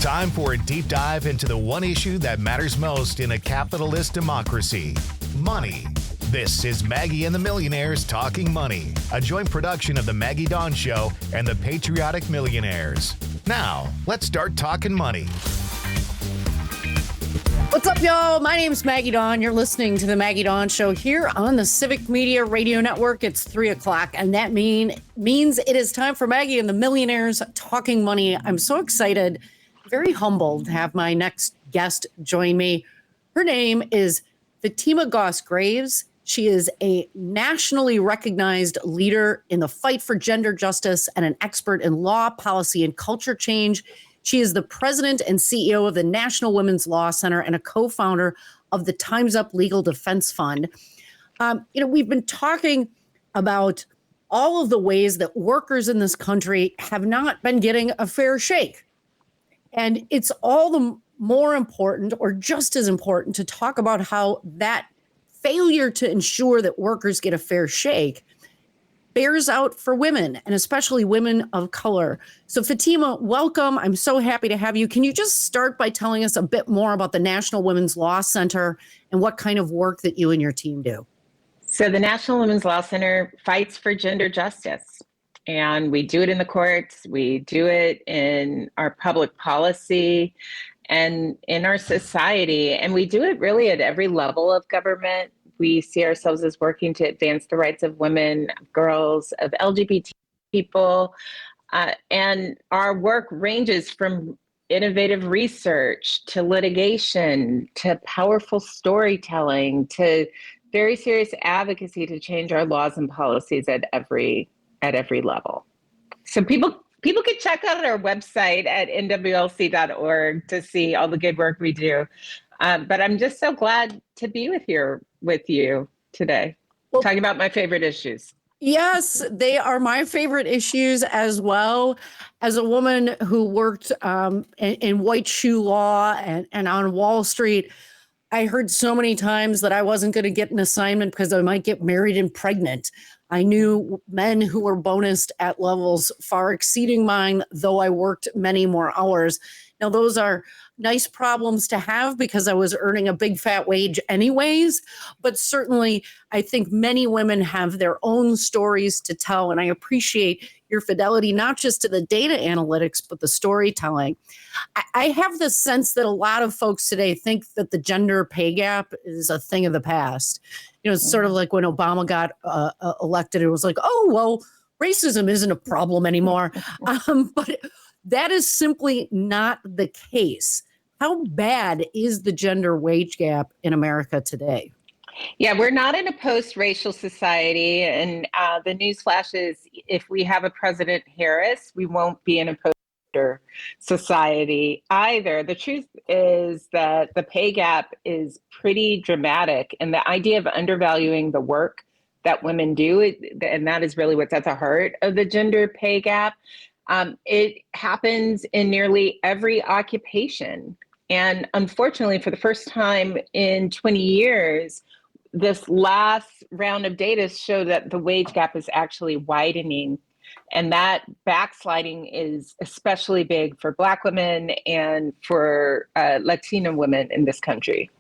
Time for a deep dive into the one issue that matters most in a capitalist democracy: money. This is Maggie and the Millionaires Talking Money, a joint production of The Maggie Dawn Show and The Patriotic Millionaires. Now, let's start talking money. What's up, y'all? My name is Maggie Dawn. You're listening to The Maggie Dawn Show here on the Civic Media Radio Network. It's 3 o'clock, and that means it is time for Maggie and the Millionaires Talking Money. I'm so excited, very humbled to have my next guest join me. Her name is Fatima Goss Graves. She is a nationally recognized leader in the fight for gender justice and an expert in law, policy, and culture change. She is the president and CEO of the National Women's Law Center and a co-founder of the Time's Up Legal Defense Fund. We've been talking about all of the ways that workers in this country have not been getting a fair shake. And it's all the more important, or just as important, to talk about how that failure to ensure that workers get a fair shake bears out for women, and especially women of color. So Fatima, welcome. I'm so happy to have you. Can you just start by telling us a bit more about the National Women's Law Center and what kind of work that you and your team do? So the National Women's Law Center fights for gender justice, and we do it in the courts. We do it in our public policy and in our society, and we do it really at every level of government. We see ourselves as working to advance the rights of women, girls, of LGBT people. And our work ranges from innovative research to litigation to powerful storytelling to very serious advocacy to change our laws and policies at every level. So people can check out our website at nwlc.org to see all the good work we do. But I'm just so glad to be with you today, talking about my favorite issues. Yes, they are my favorite issues as well. As a woman who worked in white shoe law and on Wall Street, I heard so many times that I wasn't going to get an assignment because I might get married and pregnant. I knew men who were bonused at levels far exceeding mine, though I worked many more hours. Now, those are nice problems to have because I was earning a big fat wage anyways. But certainly, I think many women have their own stories to tell. And I appreciate your fidelity, not just to the data analytics, but the storytelling. I have the sense that a lot of folks today think that the gender pay gap is a thing of the past. You know, it's sort of like when Obama got elected, it was like, oh, well, racism isn't a problem anymore. But that is simply not the case. How bad is the gender wage gap in America today? Yeah, we're not in a post-racial society. And the news flash is if we have a President Harris, we won't be in a post-gender society either. The truth is that the pay gap is pretty dramatic. And the idea of undervaluing the work that women do, and that is really what's at the heart of the gender pay gap. It happens in nearly every occupation. And unfortunately, for the first time in 20 years, this last round of data showed that the wage gap is actually widening. And that backsliding is especially big for Black women and for Latina women in this country.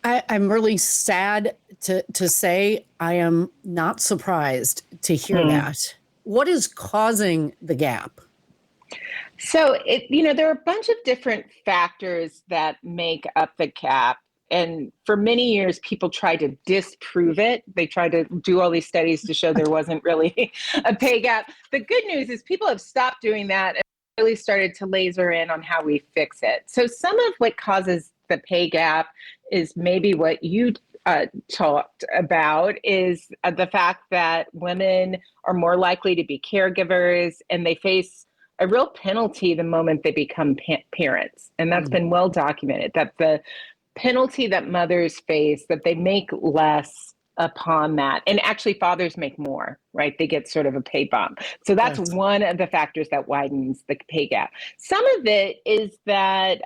I'm really sad to say I am not surprised to hear that. What is causing the gap? So, there are a bunch of different factors that make up the gap. And for many years, people tried to disprove it. They tried to do all these studies to show there wasn't really a pay gap. The good news is people have stopped doing that and really started to laser in on how we fix it. So some of what causes the pay gap is maybe what you talked about, is the fact that women are more likely to be caregivers and they face a real penalty the moment they become parents. And that's been well documented, that the penalty that mothers face, that they make less upon that. And actually fathers make more, right? They get sort of a pay bump. So that's one of the factors that widens the pay gap. Some of it is that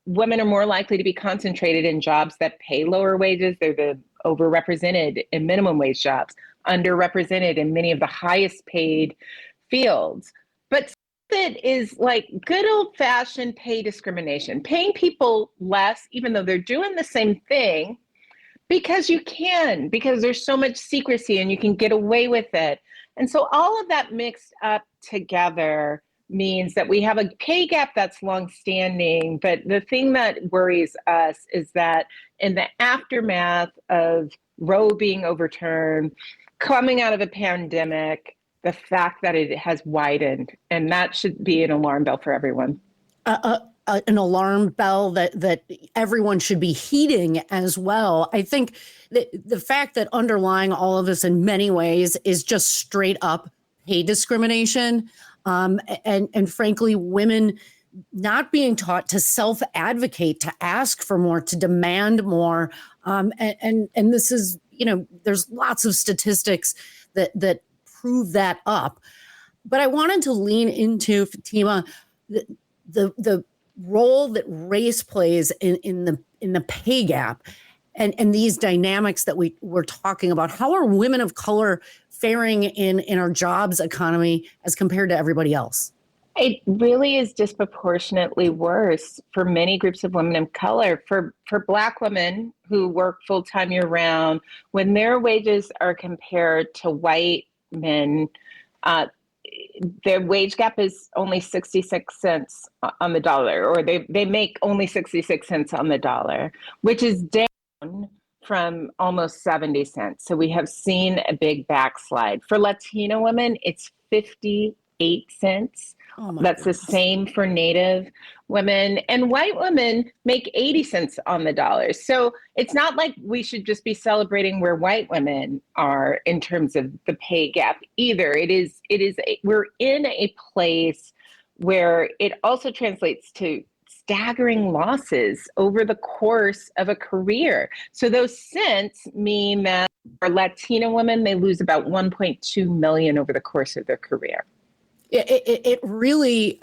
women are more likely to be concentrated in jobs that pay lower wages. They're the overrepresented in minimum wage jobs, underrepresented in many of the highest paid fields. But it is like good old fashioned pay discrimination, paying people less, even though they're doing the same thing, because you can, because there's so much secrecy and you can get away with it. And so all of that mixed up together means that we have a pay gap that's longstanding. But the thing that worries us is that in the aftermath of Roe being overturned, coming out of a pandemic, the fact that it has widened, and that should be an alarm bell for everyone. An alarm bell that everyone should be heeding as well. I think that the fact that underlying all of this in many ways is just straight up pay discrimination, and frankly, women not being taught to self-advocate, to ask for more, to demand more. And this is, there's lots of statistics that prove that up. But I wanted to lean into, Fatima, the role that race plays in the pay gap and these dynamics that we're talking about. How are women of color faring in our jobs economy as compared to everybody else? It really is disproportionately worse for many groups of women of color. For Black women who work full-time year-round, when their wages are compared to white men, their wage gap is only 66 cents on the dollar, or they make only 66 cents on the dollar, which is down from almost 70 cents. So we have seen a big backslide. For Latino women, it's 58 cents. That's the same for Native women, and white women make 80 cents on the dollar. So it's not like we should just be celebrating where white women are in terms of the pay gap either. We're in a place where it also translates to staggering losses over the course of a career. So those cents mean that for Latino women, they lose about 1.2 million over the course of their career. It really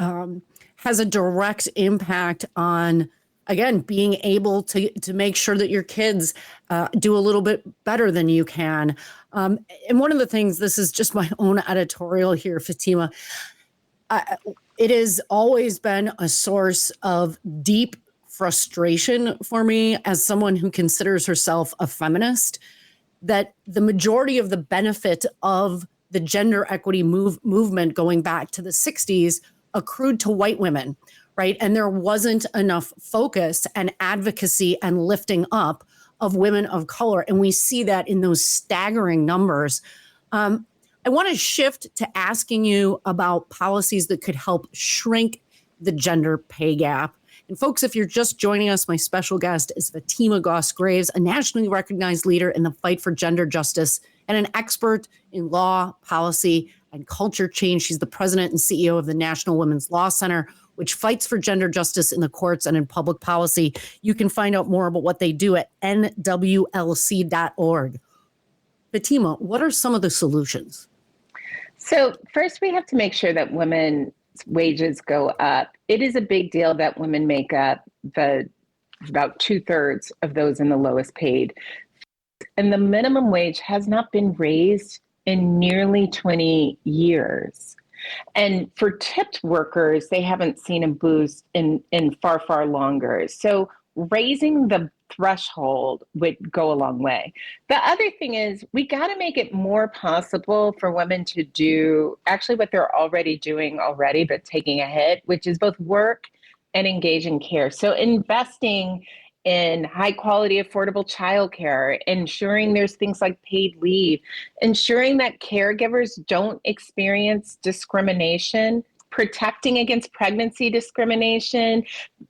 has a direct impact on, again, being able to make sure that your kids do a little bit better than you can. And one of the things, this is just my own editorial here, Fatima, it has always been a source of deep frustration for me as someone who considers herself a feminist, that the majority of the benefit of the gender equity movement going back to the 60s accrued to white women, right? And there wasn't enough focus and advocacy and lifting up of women of color. And we see that in those staggering numbers. I want to shift to asking you about policies that could help shrink the gender pay gap. And folks, if you're just joining us, my special guest is Fatima Goss Graves, a nationally recognized leader in the fight for gender justice and an expert in law, policy, and culture change. She's the president and CEO of the National Women's Law Center, which fights for gender justice in the courts and in public policy. You can find out more about what they do at nwlc.org. Fatima, what are some of the solutions? So first, we have to make sure that women's wages go up. It is a big deal that women make up about 2/3 of those in the lowest paid. And the minimum wage has not been raised in nearly 20 years. And for tipped workers, they haven't seen a boost in far, far longer. So raising the threshold would go a long way. The other thing is we got to make it more possible for women to do actually what they're already doing but taking a hit, which is both work and engage in care. So investing in high quality, affordable childcare, ensuring there's things like paid leave, ensuring that caregivers don't experience discrimination, protecting against pregnancy discrimination,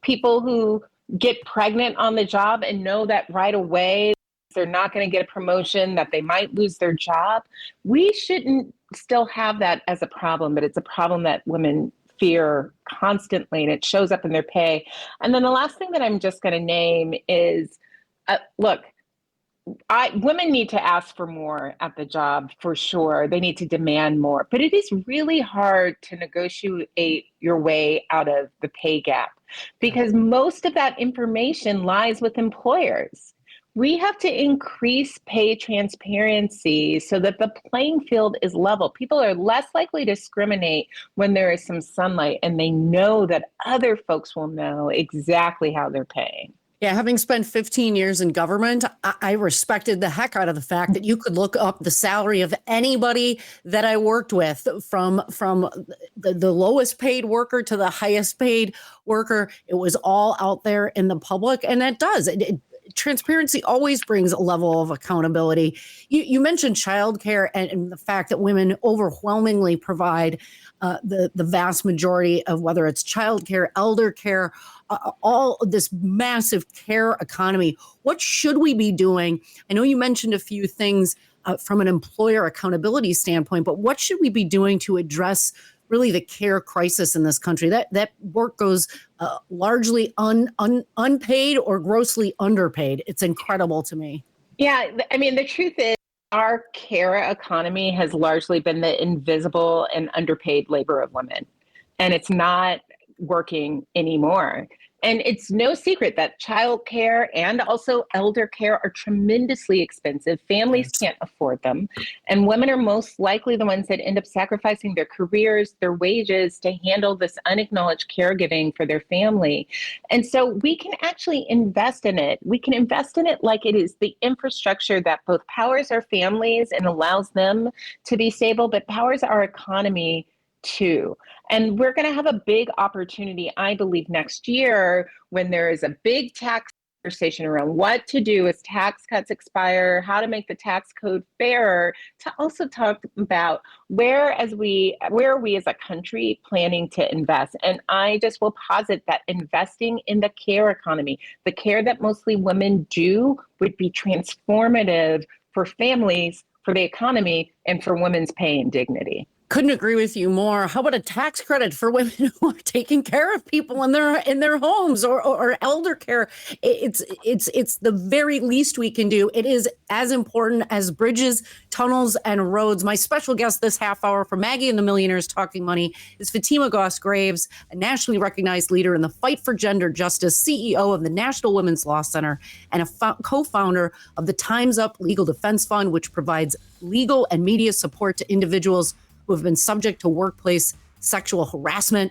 people who get pregnant on the job and know that right away they're not going to get a promotion, that they might lose their job. We shouldn't still have that as a problem, but it's a problem that women fear constantly, and it shows up in their pay. And then the last thing that I'm just going to name is, women need to ask for more at the job for sure. They need to demand more, but it is really hard to negotiate your way out of the pay gap because most of that information lies with employers. We have to increase pay transparency so that the playing field is level. People are less likely to discriminate when there is some sunlight and they know that other folks will know exactly how they're paying. Yeah, having spent 15 years in government, I respected the heck out of the fact that you could look up the salary of anybody that I worked with, from the lowest paid worker to the highest paid worker. It was all out there in the public, and that does. Transparency always brings a level of accountability. You mentioned childcare and the fact that women overwhelmingly provide the vast majority of, whether it's childcare, elder care, all this massive care economy. What should we be doing? I know you mentioned a few things from an employer accountability standpoint, but what should we be doing to address really the care crisis in this country? That work goes largely unpaid or grossly underpaid. It's incredible to me. Yeah, I mean, the truth is, our care economy has largely been the invisible and underpaid labor of women, and it's not working anymore. And it's no secret that childcare and also elder care are tremendously expensive. Families can't afford them. And women are most likely the ones that end up sacrificing their careers, their wages to handle this unacknowledged caregiving for their family. And so we can actually invest in it. We can invest in it like it is the infrastructure that both powers our families and allows them to be stable, but powers our economy too. And we're going to have a big opportunity, I believe, next year when there is a big tax conversation around what to do as tax cuts expire, how to make the tax code fairer, to also talk about where are we as a country planning to invest. And I just will posit that investing in the care economy, the care that mostly women do, would be transformative for families, for the economy, and for women's pay and dignity. Couldn't agree with you more. How about a tax credit for women who are taking care of people in their homes, or elder care? It's the very least we can do. It is as important as bridges, tunnels, and roads. My special guest this half hour for Maggie and the Millionaires Talking Money is Fatima Goss Graves, a nationally recognized leader in the fight for gender justice, CEO of the National Women's Law Center, and a co-founder of the Time's Up Legal Defense Fund, which provides legal and media support to individuals who have been subject to workplace sexual harassment.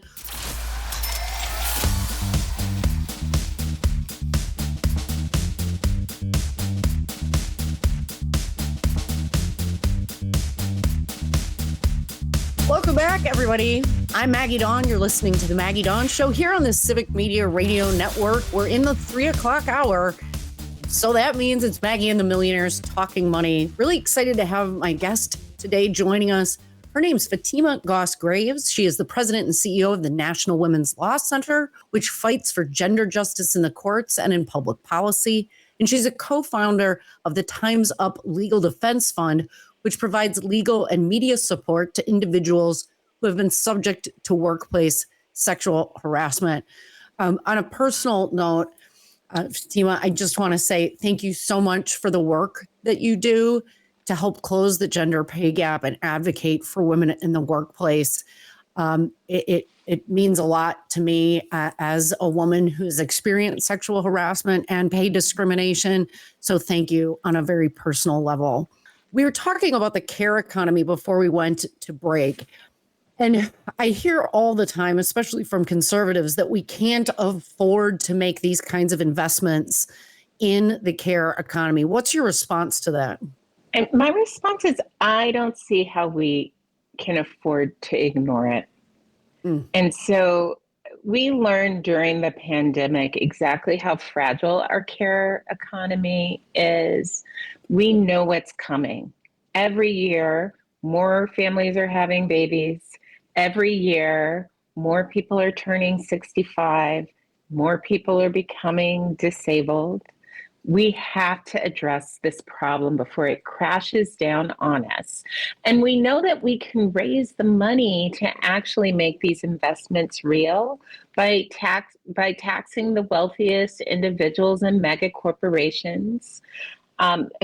Welcome back, everybody. I'm Maggie Dawn. You're listening to The Maggie Dawn Show here on the Civic Media Radio Network. We're in the 3 o'clock hour. So that means it's Maggie and the Millionaires Talking Money. Really excited to have my guest today joining us. Her name's Fatima Goss Graves. She is the president and CEO of the National Women's Law Center, which fights for gender justice in the courts and in public policy. And she's a co-founder of the Time's Up Legal Defense Fund, which provides legal and media support to individuals who have been subject to workplace sexual harassment. On a personal note, Fatima, I just want to say thank you so much for the work that you do to help close the gender pay gap and advocate for women in the workplace. It means a lot to me as a woman who's experienced sexual harassment and pay discrimination. So thank you on a very personal level. We were talking about the care economy before we went to break. And I hear all the time, especially from conservatives, that we can't afford to make these kinds of investments in the care economy. What's your response to that? And my response is, I don't see how we can afford to ignore it. And so we learned during the pandemic exactly how fragile our care economy is. We know what's coming. Every year, more families are having babies. Every year, more people are turning 65. More people are becoming disabled. We have to address this problem before it crashes down on us. And we know that we can raise the money to actually make these investments real by taxing the wealthiest individuals and mega corporations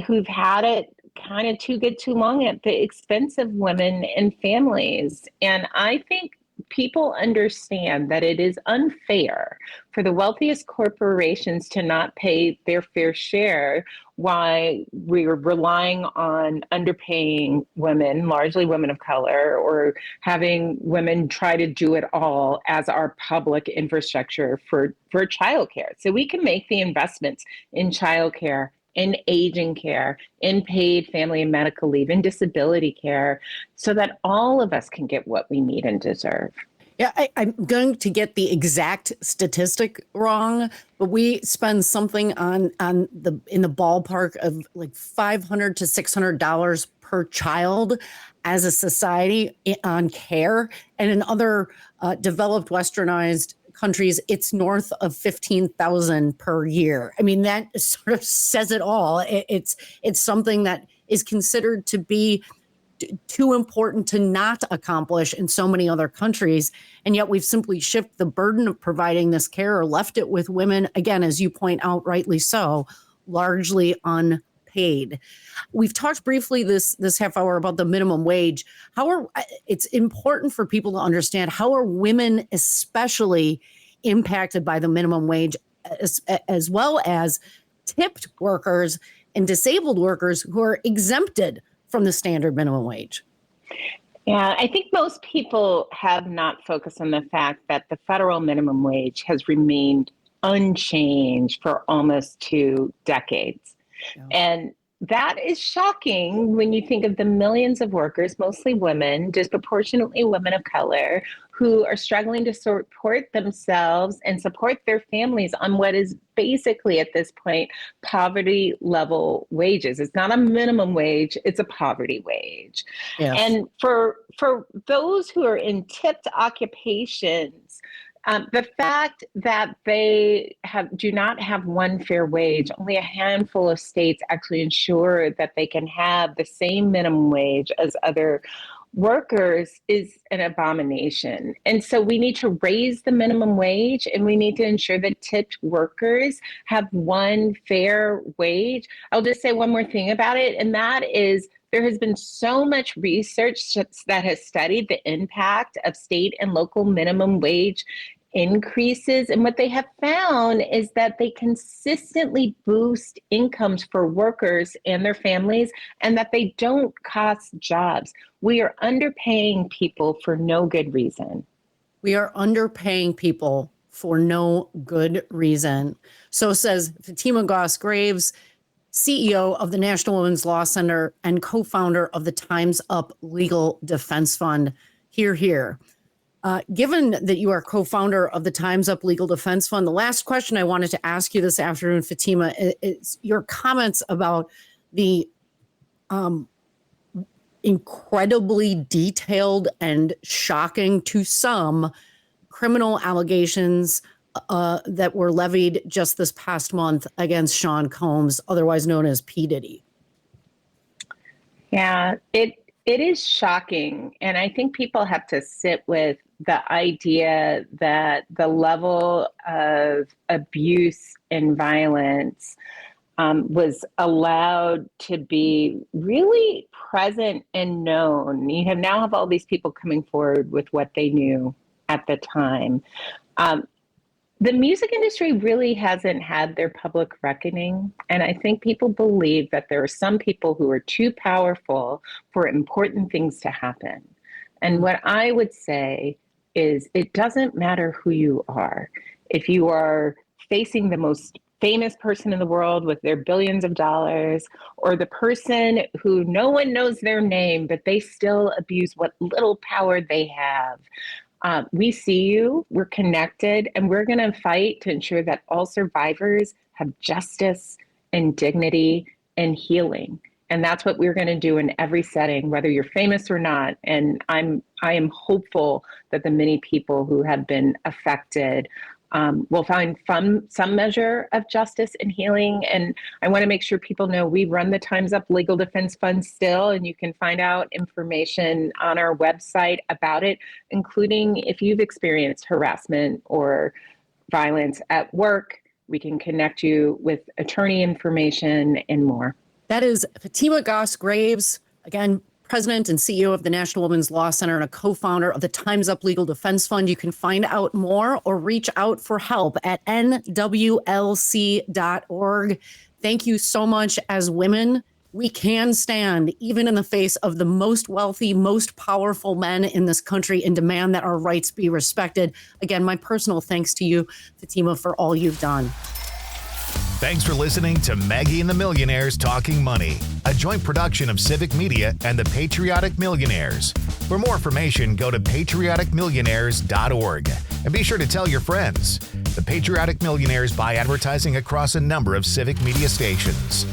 who've had it kind of too good too long at the expense of women and families. And I think people understand that it is unfair for the wealthiest corporations to not pay their fair share, why we're relying on underpaying women, largely women of color, or having women try to do it all as our public infrastructure for childcare. So we can make the investments in childcare, in aging care, in paid family and medical leave, in disability care, so that all of us can get what we need and deserve. Yeah, I'm going to get the exact statistic wrong, but we spend something in the ballpark of like $500 to $600 per child as a society on care, and in other developed westernized countries, it's north of 15,000 per year. I mean, that sort of says it all. It's something that is considered to be too important to not accomplish in so many other countries. And yet we've simply shifted the burden of providing this care or left it with women, again, as you point out, rightly so, largely unpaid. We've talked briefly this half hour about the minimum wage. It's important for people to understand, how are women especially impacted by the minimum wage, as well as tipped workers and disabled workers who are exempted from the standard minimum wage? Yeah, I think most people have not focused on the fact that the federal minimum wage has remained unchanged for almost 2 decades. Yeah. And that is shocking when you think of the millions of workers, mostly women, disproportionately women of color, who are struggling to support themselves and support their families on what is basically at this point poverty level wages. It's not a minimum wage, it's a poverty wage. Yes. And for those who are in tipped occupations, the fact that they do not have one fair wage, only a handful of states actually ensure that they can have the same minimum wage as other workers, is an abomination. And so we need to raise the minimum wage, and we need to ensure that tipped workers have one fair wage. I'll just say one more thing about it, and that is, there has been so much research that has studied the impact of state and local minimum wage increases. And what they have found is that they consistently boost incomes for workers and their families, and that they don't cost jobs. We are underpaying people for no good reason. We are underpaying people for no good reason. So says Fatima Goss Graves, CEO of the National Women's Law Center and co-founder of the Time's Up Legal Defense Fund. Hear, hear. Given that you are co-founder of the Time's Up Legal Defense Fund, the last question I wanted to ask you this afternoon, Fatima, is your comments about the incredibly detailed and shocking to some criminal allegations that were levied just this past month against Sean Combs, otherwise known as P. Diddy. Yeah, it is shocking. And I think people have to sit with the idea that the level of abuse and violence was allowed to be really present and known. You now have all these people coming forward with what they knew at the time. The music industry really hasn't had their public reckoning. And I think people believe that there are some people who are too powerful for important things to happen. And what I would say is, it doesn't matter who you are. If you are facing the most famous person in the world with their billions of dollars, or the person who no one knows their name, but they still abuse what little power they have, we see you, we're connected, and we're going to fight to ensure that all survivors have justice and dignity and healing. And that's what we're going to do in every setting, whether you're famous or not. And I am hopeful that the many people who have been affected will find some measure of justice and healing. And I want to make sure people know we run the Time's Up Legal Defense Fund still, and you can find out information on our website about it, including if you've experienced harassment or violence at work. We can connect you with attorney information and more. That is Fatima Goss Graves, again, president and CEO of the National Women's Law Center and a co-founder of the Time's Up Legal Defense Fund. You can find out more or reach out for help at nwlc.org. Thank you so much. As women, we can stand even in the face of the most wealthy, most powerful men in this country and demand that our rights be respected. Again, my personal thanks to you, Fatima, for all you've done. Thanks for listening to Maggie and the Millionaires Talking Money, a joint production of Civic Media and the Patriotic Millionaires. For more information, go to patrioticmillionaires.org and be sure to tell your friends. The Patriotic Millionaires buy advertising across a number of Civic Media stations.